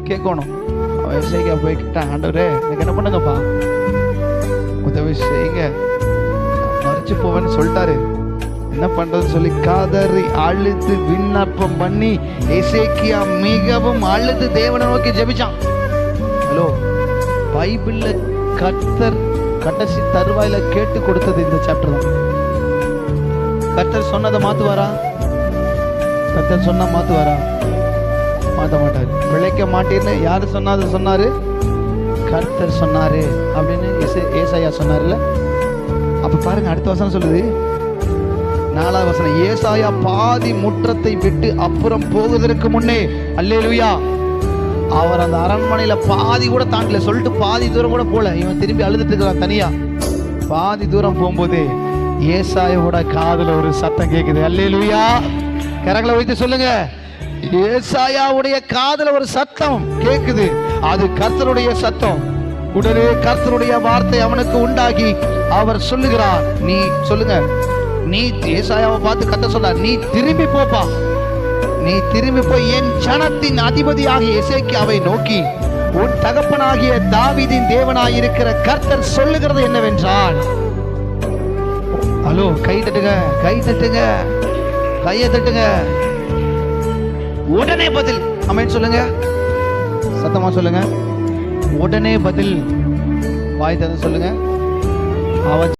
கேட்கணும். அவன் ஏசாயா போய் கிட்டான், ஆண்டவரே எனக்கு என்ன பண்ணுங்கப்பா, உதவி செய்யுங்க, மறைச்சு போவேன்னு சொல்லிட்டாரு. என்ன பண்றதுன்னு சொல்லி கதறி அழுது விண்ணப்பம் பண்ணி எசேக்கியா மிகவும் அழுது தேவனை நோக்கி ஜெபிச்சான். ஹலோ, பைபிள்ல கர்த்தர் கடைசி தருவாயில கேட்டு கொடுத்தது இந்த சாப்டர் தான். கர்த்தர் சொன்னதை மாத்துவாரா? கர்த்தர் சொன்னா மாத்துவாரா? மாத்த மாட்டாரு. பிழைக்க மாட்டேன்னு யாரு சொன்னாரு? கர்த்தர் சொன்னாரு அப்படின்னு ஏசாயா சொன்னார்ல. அப்ப பாருங்க, அடுத்த வசனம் சொல்லுது, 4வது வசனம், ஏசாயா பாதி முற்றத்தை விட்டு அப்புறம் போவதற்கு முன்னே, அல்லேலூயா, அவர் அந்த அரண்மனையில பாதி கூட தாண்டல, சொல்லிட்டு பாதி தூரம் கூட போல, இவன் திரும்பி அழுதுட்டு இருக்கிறான் தனியா. பாதி தூரம் போகும்போது ஏசாயாவோட காதுல ஒரு சத்தம் கேக்குது. அல்லேலூயா, கரங்களை வைத்து சொல்லுங்க. ஏசாயாவுடைய காதுல ஒரு சத்தம் கேக்குது. அது கர்த்தருடைய சத்தம். உடனே கர்த்தருடைய வார்த்தை அவனுக்கு உண்டாகி அவர் சொல்லுகிறார், நீ சொல்லுங்க, நீ ஏசாயாவை பார்த்து கர்த்தர் சொல்றார், நீ திரும்பி போப்பா, நீ திரும்பி போய் என் ஜனத்தின் அதிபதியாகிய எசேக்கியாவை நோக்கி, உன் தகப்பனாகிய தாவீதின் தேவனாயிருக்கிற கர்த்தர் சொல்லுகிறது என்னவென்றால், ஹலோ, கை தட்டுங்க, கை தட்டுங்க, கையை தட்டுங்க, உடனே பதில். ஆமென் சொல்லுங்க, சத்தமா சொல்லுங்க, உடனே பதில். வாய் திறந்து சொல்லுங்க. அவன்